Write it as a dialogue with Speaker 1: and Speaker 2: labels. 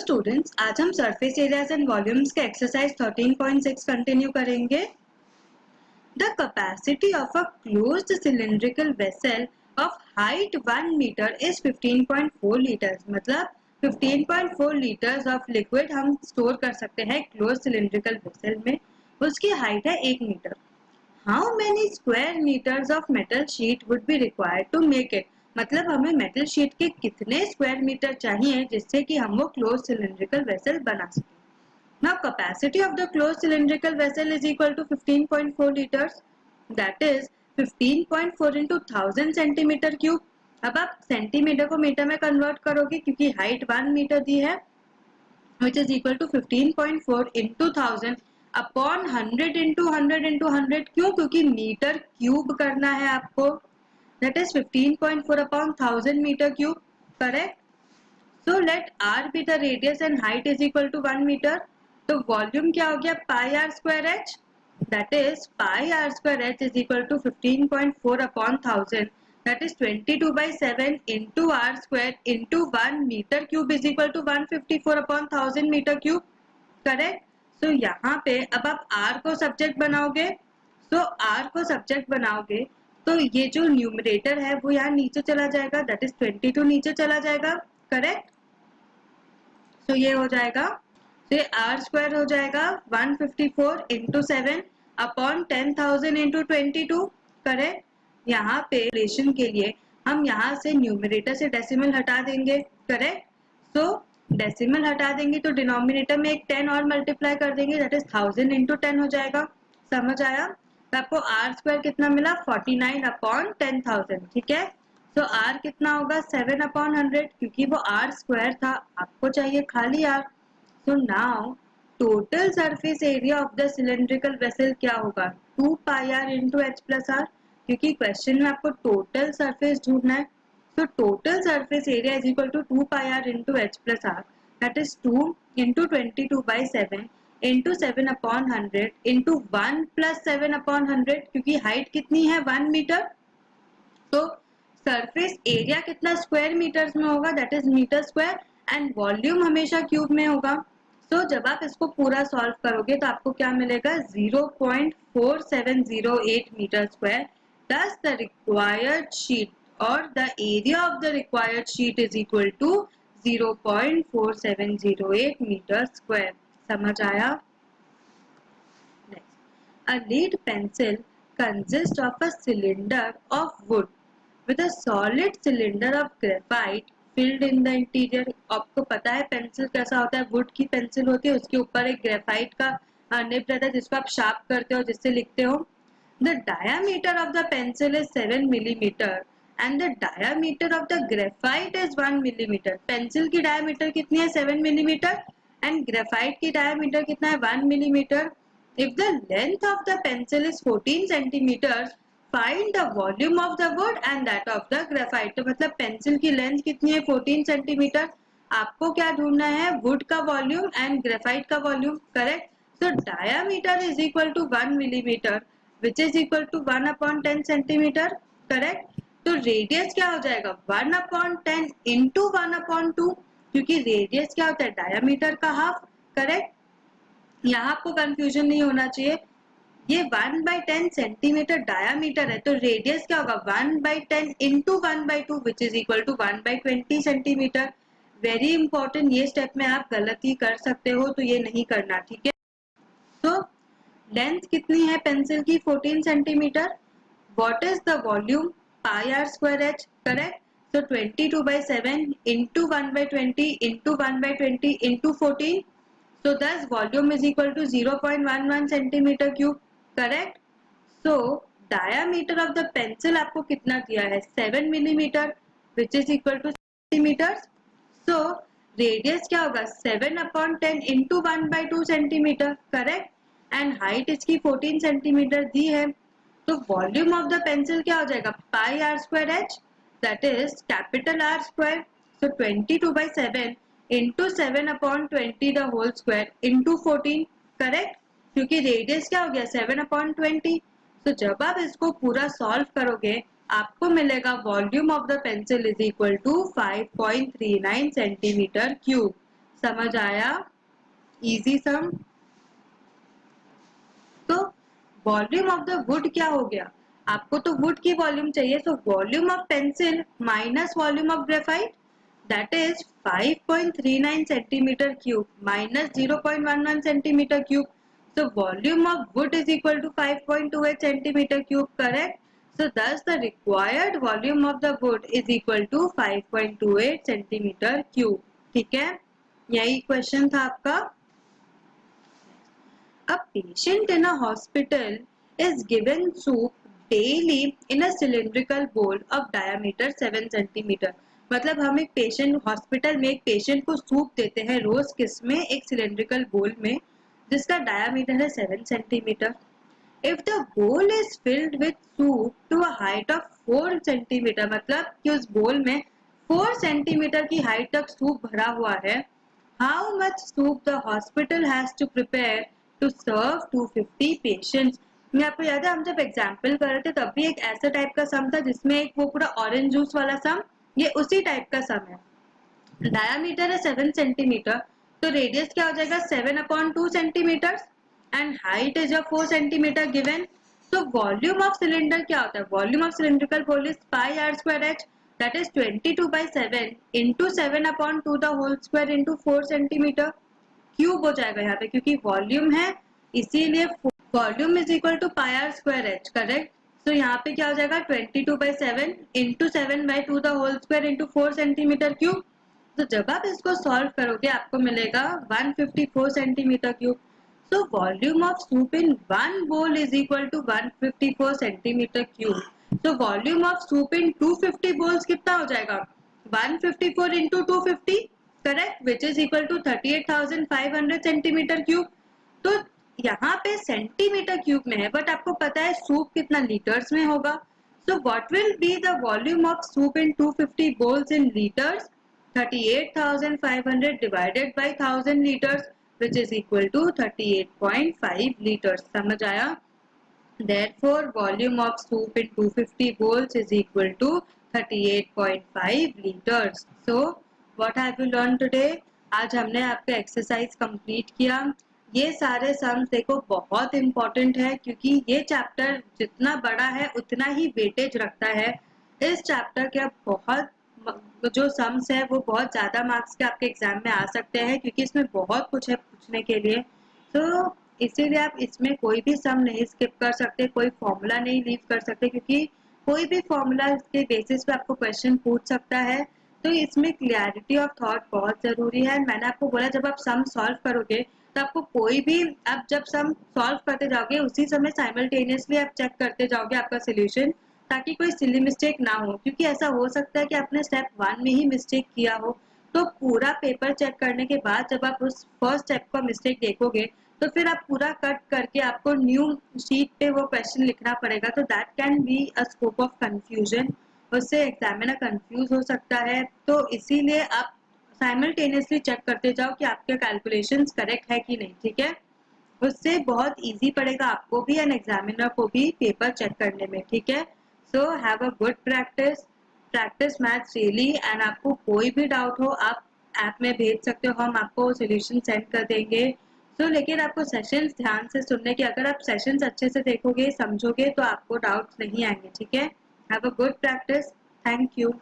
Speaker 1: Students, आज हम surface areas and volumes के एक्सरसाइज 13.6 कंटिन्यू करेंगे। The capacity of a closed cylindrical vessel of height 1 metre is 15.4 litres. मतलब 15.4 litres of liquid हम store कर सकते हैं क्लोज सिलिंड्रिकल वेसल में। उसकी हाइट है 1 metre. How many square metres of metal sheet would be required to make it. मतलब हमें मेटल शीट के कितने स्क्वायर मीटर चाहिए जिससे कि हम वो क्लोज सिलिंड्रिकल वेसल बना सकें। Now capacity of the close cylindrical vessel is equal to 15.4 litres, that is 15.4 into 1000 centimetre cube. अब आप सेंटीमीटर को मीटर में कन्वर्ट करोगे क्योंकि हाइट 1 मीटर दी है, which is equal to 15.4 into 1000 upon 100 into 100 into 100। क्यों? क्योंकि मीटर क्यूब करना है आपको। that is 15.4 upon 1000 meter cube, correct? So let r be the radius and height is equal to 1 meter। तो volume क्या हो गया? pi r square h, that is pi r square h is equal to 15.4 upon 1000, that is 22 by 7 into r square into 1 meter cube is equal to 154 upon 1000 meter cube, correct? So यहाँ पे अब आप r को subject बनाओगे, r को subject बनाओगे तो ये जो न्यूमरेटर है वो यहाँ नीचे चला जाएगा, दैट इज 22 नीचे चला जाएगा, करेक्ट? तो ये हो जाएगा, तो ये r स्क्वायर हो जाएगा 154 इंटू 7 अपॉन 10,000 इंटू 22, करेक्ट? यहाँ पे रिलेशन के लिए हम यहाँ से न्यूमरेटर से डेसिमल हटा देंगे, करेक्ट? सो डेसिमल हटा देंगे तो डिनोमिनेटर में एक 10 और मल्टीप्लाई कर देंगे, दैट इज 1000 इंटू 10 हो जाएगा। समझ आया? तो आपको r स्क्वायर कितना मिला? 49 अपॉन 10,000, ठीक है? तो r कितना होगा? 7 अपॉन 100, क्योंकि वो r स्क्वायर था, आपको चाहिए खाली r। So now total surface area of the cylindrical vessel क्या होगा? 2 pi r into h plus r, क्योंकि क्वेश्चन में आपको टोटल सरफेस ढूंढना है। तो total surface area is equal to 2 pi r into h plus r, that is 2 into 22 by 7 into 7 upon 100 into 1 plus 7 upon 100, क्योंकि height कितनी है? 1 metre. तो सरफेस एरिया कितना स्क्वायर मीटर्स में होगा? That is metre square, and volume हमेशा cube में होगा। तो जब आप इसको पूरा सॉल्व करोगे तो आपको क्या मिलेगा? 0.4708 metre square. Thus the required sheet और the area of the required sheet is equal to 0.4708 metre square. समझ आया? Next, a lead pencil consists of a cylinder of wood with a solid cylinder of graphite filled in the interior। आपको पता है pencil कैसा होता है? Would की pencil होती है, उसके ऊपर एक ग्रेफाइट का निब रहता है जिसको आप शार्प करते हो, जिससे लिखते हो। The diameter of the pencil is 7 millimeter and the diameter of the graphite is 1 millimeter। Pencil की डायमीटर कितनी है? 7 millimeter and graphite की डायमीटर कितना है? 1 millimeter। If the length of the pencil is 14 centimeters, find the volume of the wood and that of the graphite। तो मतलब pencil की length कितनी है? 14 सेंटीमीटर। आपको क्या ढूंढना है? वुड का वॉल्यूम एंड ग्रेफाइट का वॉल्यूम, करेक्ट? तो diameter is equal to 1 millimetre which is equal to 1 upon 10 centimetre, correct? तो रेडियस क्या हो जाएगा? 1 अपॉन 10 इंटू 1 अपॉन 2, क्योंकि रेडियस क्या होता है? डायमीटर का हाफ, करेक्ट? यहाँ आपको कंफ्यूजन नहीं होना चाहिए। ये 1 बाई 10 सेंटीमीटर डायामीटर है, तो रेडियस क्या होगा? 1 by 10 into 1 by 2 which is equal to 1 by 20 centimetre. Very important, ये स्टेप में आप गलती कर सकते हो, तो ये नहीं करना, ठीक है? तो लेंथ कितनी है पेंसिल की? 14 centimetre. What is the volume? Pi are square h, correct? so 22 by 7 into 1 by 20 into 1 by 20 into 14, so thus volume is equal to 0.11 centimeter cube, correct? so diameter of the pencil आपको कितना दिया है? 7 millimeter which is equal to centimeters। so radius क्या होगा? 7 upon 10 into 1 by 2 centimeter, correct? and height इसकी 14 centimeter दी है, तो volume of the pencil क्या हो जाएगा? Pi are square H, that is capital R square. So 22 by 7 into 7 upon 20 the whole square into 14, correct? क्योंकि radius क्या हो गया? 7 अपॉन 20। तो जब आप इसको पूरा सॉल्व करोगे आपको मिलेगा volume of the pencil is equal to 5.39 centimetre cube. समझ आया? Easy sum. तो वॉल्यूम ऑफ द वुड क्या हो गया? आपको तो वुड की वॉल्यूम चाहिए, सो volume of pencil minus volume of graphite, that is 5.39 centimetre cube minus 0.11 centimetre cube. So volume of wood is equal to 5.28 centimeter cube, correct? So thus the required volume of the wood is equal to 5.28 centimeter cube. ठीक है, यही question था आपका. A patient in a hospital is given soup daily in a cylindrical bowl of diameter 7 centimeter. मतलब हम एक patient hospital में एक पेशेंट को सूप देते हैं रोज, किसमें? एक सिलेंड्रिकल बोल में जिसका डायामीटर है 7 centimetre. If the bowl is filled with soup to a height of 4 centimeter, मतलब कि उस बोल में 4 सेंटीमीटर की हाइट तक सूप भरा हुआ है, how much soup the hospital has to prepare to serve 250 patients? मैं आपको याद है हम जब एग्जाम्पल कर रहे थे तब भी एक ऐसा टाइप का सम था जिसमें एक वो पूरा ऑरेंज जूस वाला सम, ये उसी टाइप का सम है. डायामीटर है 7 सेंटीमीटर, तो रेडियस क्या हो जाएगा? 7/2 centimetre and height is 4 centimetre given. तो वॉल्यूम ऑफ सिलेंडर क्या होता है? Volume of cylindrical bowl is pi are square H, that is 22/7 into 7/2 the whole square into 4 centimetre cube हो जाएगा यहाँ पे, क्योंकि वॉल्यूम है इसीलिए volume is equal to pi are square h, correct. तो यहाँ पे क्या हो जाएगा? 22/7 into 7/2 the whole square into 4 centimetre cube. तो जब आप इसको सॉल्व करोगे आपको मिलेगा 154 centimetre cube. So volume of soup in one bowl is equal to 154 centimetre cube. तो volume of soup in 250 bowls कितना हो जाएगा? 154 into 250, correct, which is equal to 38,500 centimetre cube. तो यहाँ पे सेंटीमीटर क्यूब में है, बट आपको पता है सूप कितना लीटर्स में होगा. So what will be the volume of soup in 250 bowls in litres? 38,500 divided by 1000 liters, which is equal to 38.5 liters. समझ आया? Therefore, volume of soup in 250 bowls is equal to 38.5 liters. So, what have you learned today? आज हमने आपका exercise complete किया. ये सारे sums देखो बहुत इंपॉर्टेंट है, क्योंकि ये चैप्टर जितना बड़ा है उतना ही वेटेज रखता है. इस चैप्टर के बहुत जो सम्स है वो बहुत ज्यादा मार्क्स के आपके एग्जाम में आ सकते हैं, क्योंकि इसमें बहुत कुछ है पूछने के लिए. तो इसीलिए आप इसमें कोई भी सम नहीं स्किप कर सकते, कोई फॉर्मूला नहीं लीव कर सकते, क्योंकि कोई भी फॉर्मूला के बेसिस पे आपको क्वेश्चन पूछ सकता है. तो इसमें क्लियरिटी ऑफ थॉट बहुत जरूरी है. मैंने आपको बोला जब आप सम सॉल्व करोगे तो आपको कोई भी, आप जब सम सॉल्व करते जाओगे उसी समय साइमल्टेनियसली आप चेक करते जाओगे आपका सोल्यूशन, ताकि कोई सिली मिस्टेक ना हो. क्योंकि ऐसा हो सकता है कि आपने स्टेप 1 में ही मिस्टेक किया हो, तो पूरा पेपर चेक करने के बाद जब आप उस फर्स्ट स्टेप का मिस्टेक देखोगे तो फिर आप पूरा कट करके आपको न्यू शीट पे वो क्वेश्चन लिखना पड़ेगा. तो that can be a scope of confusion, उससे एग्जामिनर कंफ्यूज हो सकता है. तो इसीलिए आप साइमल्टेनियसली चेक करते जाओ कि आपके कैलकुलेशंस करेक्ट है कि नहीं. ठीक है, उससे बहुत इजी पड़ेगा आपको भी एंड एग्जामिनर को भी पेपर चेक करने में. ठीक है, so have a good practice maths daily. And आपको कोई भी डाउट हो आप ऐप में भेज सकते हो, हम आपको सोल्यूशन सेंड कर देंगे. सो लेकिन आपको सेशंस ध्यान से सुनने की, अगर आप सेशंस अच्छे से देखोगे समझोगे तो आपको डाउट्स नहीं आएंगे. ठीक है, have a good practice. Thank you.